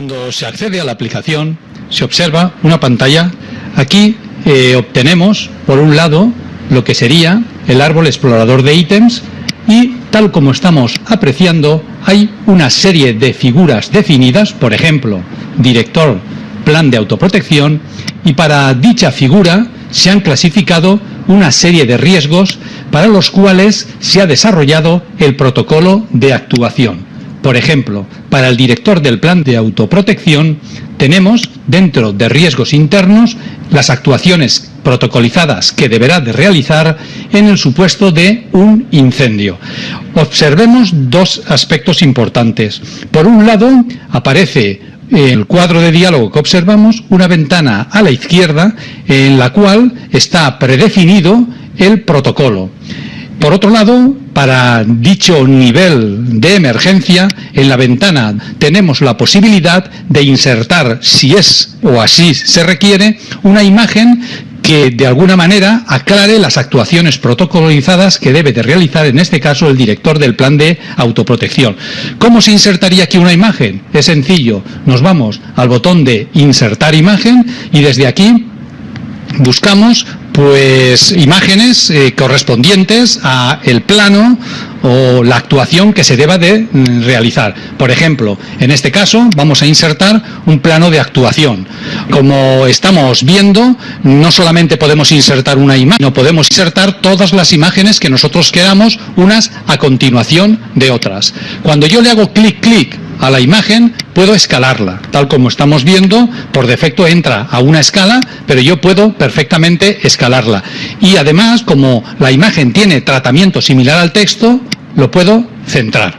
Cuando se accede a la aplicación, se observa una pantalla. Aquí obtenemos, por un lado, lo que sería el árbol explorador de ítems y, tal como estamos apreciando, hay una serie de figuras definidas, por ejemplo, director, plan de autoprotección, y para dicha figura se han clasificado una serie de riesgos para los cuales se ha desarrollado el protocolo de actuación. Por ejemplo, para el director del plan de autoprotección tenemos dentro de riesgos internos las actuaciones protocolizadas que deberá de realizar en el supuesto de un incendio. Observemos dos aspectos importantes. Por un lado, aparece en el cuadro de diálogo que observamos una ventana a la izquierda en la cual está predefinido el protocolo. Por otro lado, para dicho nivel de emergencia, en la ventana tenemos la posibilidad de insertar, si es o así se requiere, una imagen que de alguna manera aclare las actuaciones protocolizadas que debe de realizar, en este caso, el director del plan de autoprotección. ¿Cómo se insertaría aquí una imagen? Es sencillo, nos vamos al botón de insertar imagen y desde aquí buscamos pues imágenes correspondientes a el plano o la actuación que se deba de realizar. Por ejemplo, en este caso vamos a insertar un plano de actuación. Como estamos viendo, no solamente podemos insertar una imagen, no podemos insertar todas las imágenes que nosotros queramos, unas a continuación de otras. Cuando yo le hago clic a la imagen, puedo escalarla. Tal como estamos viendo, por defecto entra a una escala, pero yo puedo perfectamente escalarla. Y además, como la imagen tiene tratamiento similar al texto, lo puedo centrar.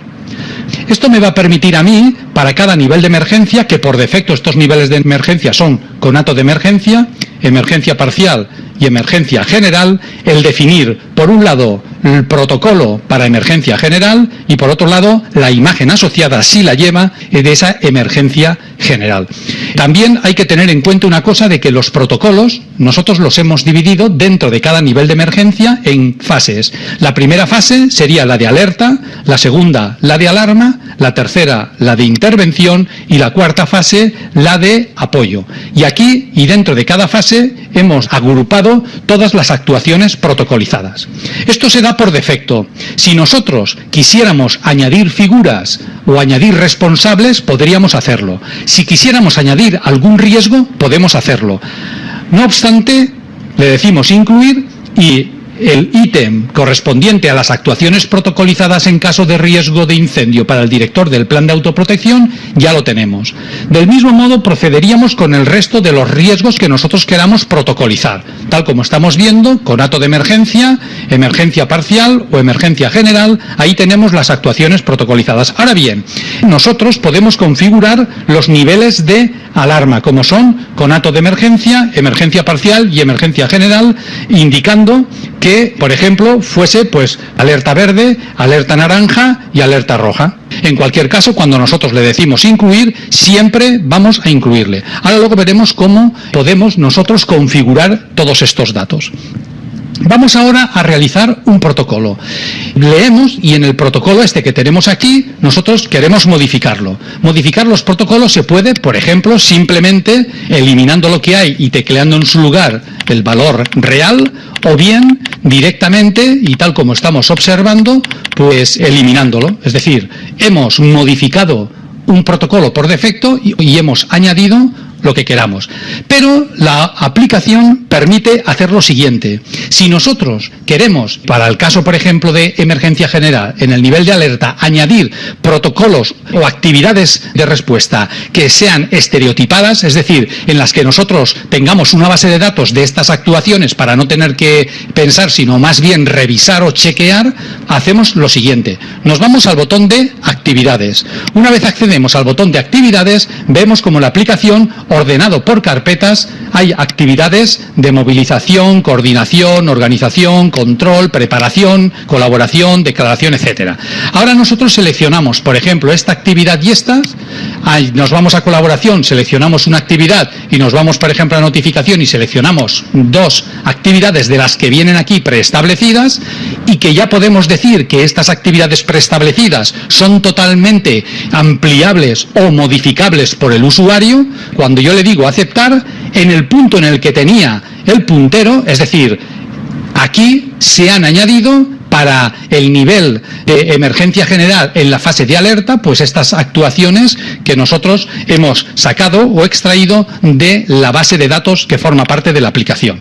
Esto me va a permitir a mí, para cada nivel de emergencia, que por defecto estos niveles de emergencia son conato de emergencia, emergencia parcial y emergencia general, el definir, por un lado, el protocolo para emergencia general y, por otro lado, la imagen asociada, si la lleva, de esa emergencia general. También hay que tener en cuenta una cosa, de que los protocolos nosotros los hemos dividido dentro de cada nivel de emergencia en fases. La primera fase sería la de alerta, la segunda la de alarma, la tercera la de intervención y la cuarta fase la de apoyo. Y aquí y dentro de cada fase hemos agrupado todas las actuaciones protocolizadas. Esto se da por defecto. Si nosotros quisiéramos añadir figuras o añadir responsables, podríamos hacerlo. Si quisiéramos añadir algún riesgo, podemos hacerlo. No obstante, le decimos incluir y el ítem correspondiente a las actuaciones protocolizadas en caso de riesgo de incendio para el director del plan de autoprotección ya lo tenemos. Del mismo modo procederíamos con el resto de los riesgos que nosotros queramos protocolizar, tal como estamos viendo, conato de emergencia, emergencia parcial o emergencia general. Ahí tenemos las actuaciones protocolizadas. Ahora bien, nosotros podemos configurar los niveles de alarma, como son conato de emergencia, emergencia parcial y emergencia general, indicando que, por ejemplo, fuese pues alerta verde, alerta naranja y alerta roja. En cualquier caso, cuando nosotros le decimos incluir, siempre vamos a incluirle. Ahora luego veremos cómo podemos nosotros configurar todos estos datos. Vamos ahora a realizar un protocolo. Leemos y en el protocolo este que tenemos aquí, nosotros queremos modificarlo. Modificar los protocolos se puede, por ejemplo, simplemente eliminando lo que hay y tecleando en su lugar el valor real, o bien directamente, y tal como estamos observando, pues eliminándolo. Es decir, hemos modificado un protocolo por defecto y hemos añadido lo que queramos. Pero la aplicación permite hacer lo siguiente. Si nosotros queremos, para el caso, por ejemplo, de emergencia general, en el nivel de alerta, añadir protocolos o actividades de respuesta que sean estereotipadas, es decir, en las que nosotros tengamos una base de datos de estas actuaciones para no tener que pensar, sino más bien revisar o chequear, hacemos lo siguiente. Nos vamos al botón de actividades. Una vez accedemos al botón de actividades, vemos como la aplicación ordenado por carpetas, hay actividades de movilización, coordinación, organización, control, preparación, colaboración, declaración, etcétera. Ahora nosotros seleccionamos, por ejemplo, esta actividad y estas, nos vamos a colaboración, seleccionamos una actividad y nos vamos, por ejemplo, a notificación y seleccionamos 2 actividades de las que vienen aquí preestablecidas y que ya podemos decir que estas actividades preestablecidas son totalmente ampliables o modificables por el usuario. Cuando yo le digo aceptar, en el punto en el que tenía el puntero, es decir, aquí se han añadido para el nivel de emergencia general en la fase de alerta, pues estas actuaciones que nosotros hemos sacado o extraído de la base de datos que forma parte de la aplicación.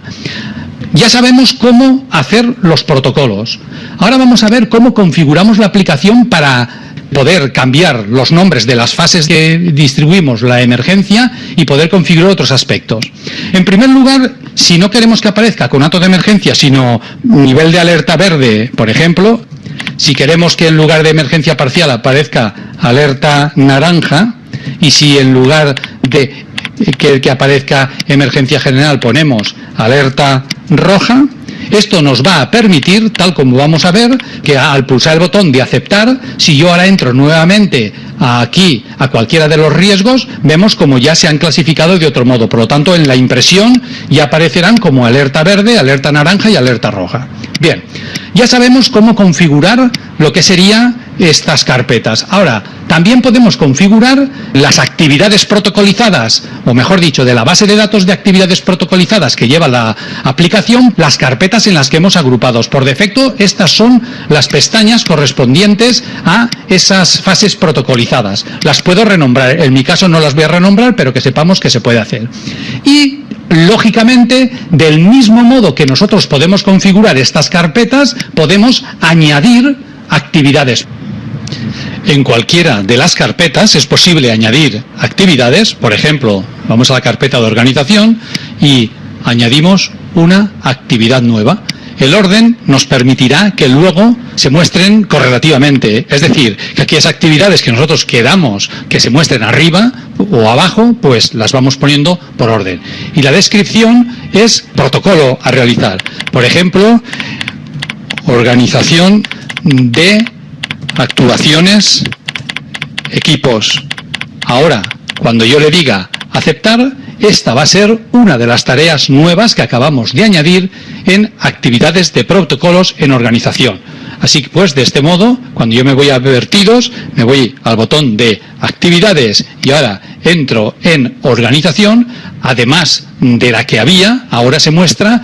Ya sabemos cómo hacer los protocolos. Ahora vamos a ver cómo configuramos la aplicación para poder cambiar los nombres de las fases que distribuimos la emergencia y poder configurar otros aspectos. En primer lugar, si no queremos que aparezca conato de emergencia, sino nivel de alerta verde, por ejemplo, si queremos que en lugar de emergencia parcial aparezca alerta naranja, y si en lugar de que aparezca emergencia general ponemos alerta roja, esto nos va a permitir, tal como vamos a ver, que al pulsar el botón de aceptar, si yo ahora entro nuevamente aquí a cualquiera de los riesgos, vemos como ya se han clasificado de otro modo. Por lo tanto, en la impresión ya aparecerán como alerta verde, alerta naranja y alerta roja. Bien, ya sabemos cómo configurar lo que serían estas carpetas. Ahora, también podemos configurar las actividades protocolizadas, o mejor dicho, de la base de datos de actividades protocolizadas que lleva la aplicación, las carpetas en las que hemos agrupado. Por defecto, estas son las pestañas correspondientes a esas fases protocolizadas. Las puedo renombrar. En mi caso no las voy a renombrar, pero que sepamos que se puede hacer. Y lógicamente, del mismo modo que nosotros podemos configurar estas carpetas, podemos añadir actividades. En cualquiera de las carpetas es posible añadir actividades. Por ejemplo, vamos a la carpeta de organización y añadimos una actividad nueva. El orden nos permitirá que luego se muestren correlativamente. Es decir, que aquellas actividades que nosotros queramos que se muestren arriba o abajo, pues las vamos poniendo por orden. Y la descripción es protocolo a realizar. Por ejemplo, organización de actuaciones, equipos. Ahora, cuando yo le diga aceptar, esta va a ser una de las tareas nuevas que acabamos de añadir en actividades de protocolos en organización. Así que, pues, de este modo, cuando yo me voy a advertidos, me voy al botón de actividades y ahora entro en organización, además de la que había, ahora se muestra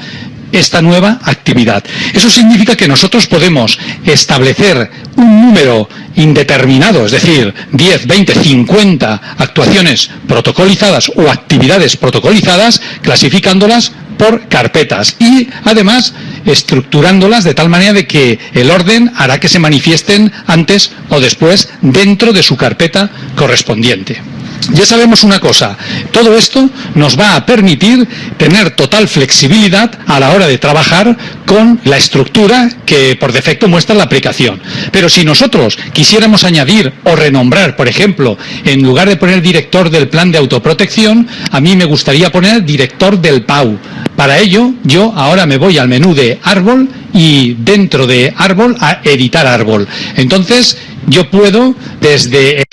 esta nueva actividad. Eso significa que nosotros podemos establecer un número indeterminado, es decir, 10, 20, 50 actuaciones protocolizadas o actividades protocolizadas, clasificándolas por carpetas y, además, estructurándolas de tal manera de que el orden hará que se manifiesten antes o después dentro de su carpeta correspondiente. Ya sabemos una cosa, todo esto nos va a permitir tener total flexibilidad a la hora de trabajar con la estructura que por defecto muestra la aplicación. Pero si nosotros quisiéramos añadir o renombrar, por ejemplo, en lugar de poner director del plan de autoprotección, a mí me gustaría poner director del PAU. Para ello, yo ahora me voy al menú de árbol y dentro de árbol a editar árbol. Entonces, yo puedo desde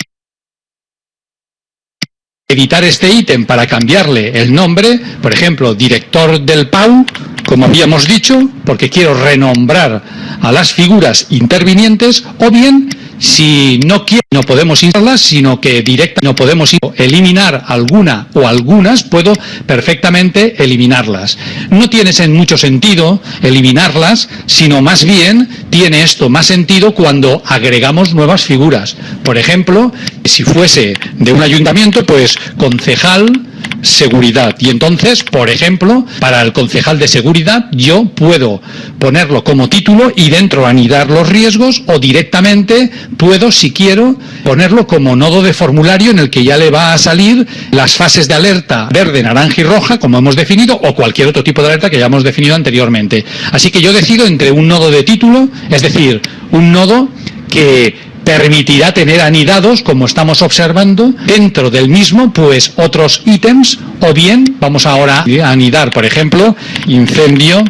editar este ítem para cambiarle el nombre, por ejemplo, director del PAU, como habíamos dicho, porque quiero renombrar a las figuras intervinientes, o bien, si no quiero, no podemos instalarlas, sino que directamente no podemos eliminar alguna o algunas, puedo perfectamente eliminarlas. No tiene mucho sentido eliminarlas, sino más bien tiene esto más sentido cuando agregamos nuevas figuras. Por ejemplo, si fuese de un ayuntamiento, pues concejal seguridad. Y entonces, por ejemplo, para el concejal de seguridad, yo puedo ponerlo como título y dentro anidar los riesgos, o directamente puedo, si quiero, ponerlo como nodo de formulario en el que ya le va a salir las fases de alerta verde, naranja y roja, como hemos definido, o cualquier otro tipo de alerta que hayamos definido anteriormente. Así que yo decido entre un nodo de título, es decir, un nodo que permitirá tener anidados, como estamos observando, dentro del mismo, pues otros ítems, o bien vamos ahora a anidar, por ejemplo, incendio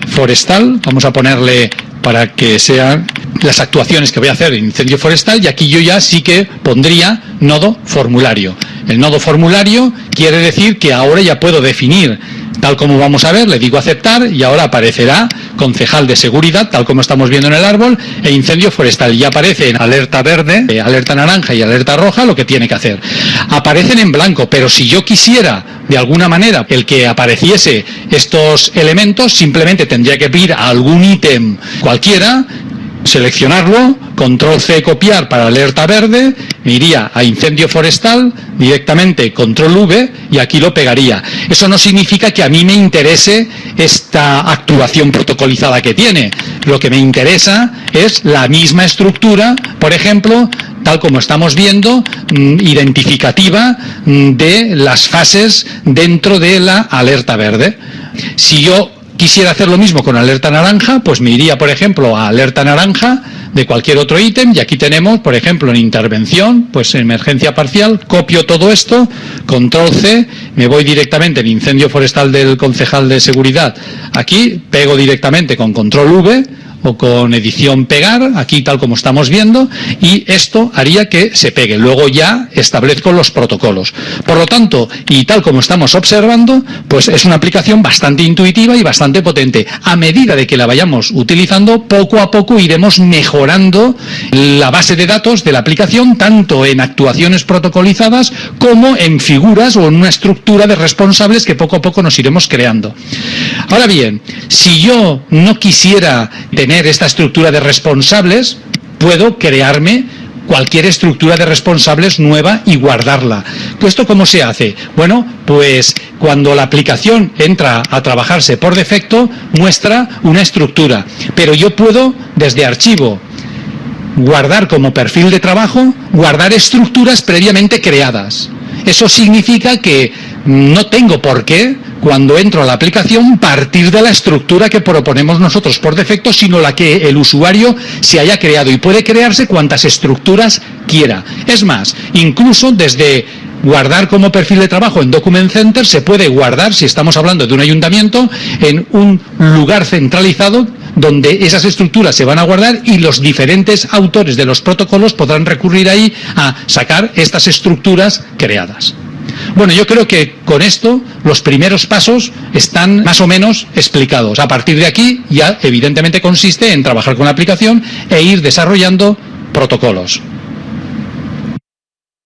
forestal, vamos a ponerle para que sean las actuaciones que voy a hacer en incendio forestal, y aquí yo ya sí que pondría nodo formulario. El nodo formulario quiere decir que ahora ya puedo definir, tal como vamos a ver, le digo aceptar y ahora aparecerá concejal de seguridad, tal como estamos viendo en el árbol, e incendio forestal. Y aparece en alerta verde, alerta naranja y alerta roja lo que tiene que hacer. Aparecen en blanco, pero si yo quisiera de alguna manera el que apareciese estos elementos, simplemente tendría que ir a algún ítem cualquiera, seleccionarlo, control C, copiar para alerta verde, me iría a incendio forestal, directamente control V y aquí lo pegaría. Eso no significa que a mí me interese esta actuación protocolizada que tiene. Lo que me interesa es la misma estructura, por ejemplo, tal como estamos viendo, identificativa de las fases dentro de la alerta verde. Si yo quisiera hacer lo mismo con alerta naranja, pues me iría, por ejemplo, a alerta naranja de cualquier otro ítem, y aquí tenemos, por ejemplo, en intervención, pues emergencia parcial, copio todo esto, control C, me voy directamente en incendio forestal del concejal de seguridad, aquí pego directamente con control V, o con edición pegar, aquí tal como estamos viendo, y esto haría que se pegue. Luego ya establezco los protocolos. Por lo tanto, y tal como estamos observando, pues es una aplicación bastante intuitiva y bastante potente. A medida de que la vayamos utilizando, poco a poco iremos mejorando la base de datos de la aplicación, tanto en actuaciones protocolizadas como en figuras o en una estructura de responsables que poco a poco nos iremos creando. Ahora bien, si yo no quisiera tener esta estructura de responsables, puedo crearme cualquier estructura de responsables nueva y guardarla. ¿Esto cómo se hace? Bueno, pues cuando la aplicación entra a trabajarse por defecto, muestra una estructura, pero yo puedo, desde archivo, guardar como perfil de trabajo, guardar estructuras previamente creadas. Eso significa que no tengo por qué, cuando entro a la aplicación, partir de la estructura que proponemos nosotros por defecto, sino la que el usuario se haya creado, y puede crearse cuantas estructuras quiera. Es más, incluso desde guardar como perfil de trabajo en Document Center, se puede guardar, si estamos hablando de un ayuntamiento, en un lugar centralizado donde esas estructuras se van a guardar y los diferentes autores de los protocolos podrán recurrir ahí a sacar estas estructuras creadas. Bueno, yo creo que con esto los primeros pasos están más o menos explicados. A partir de aquí ya evidentemente consiste en trabajar con la aplicación e ir desarrollando protocolos.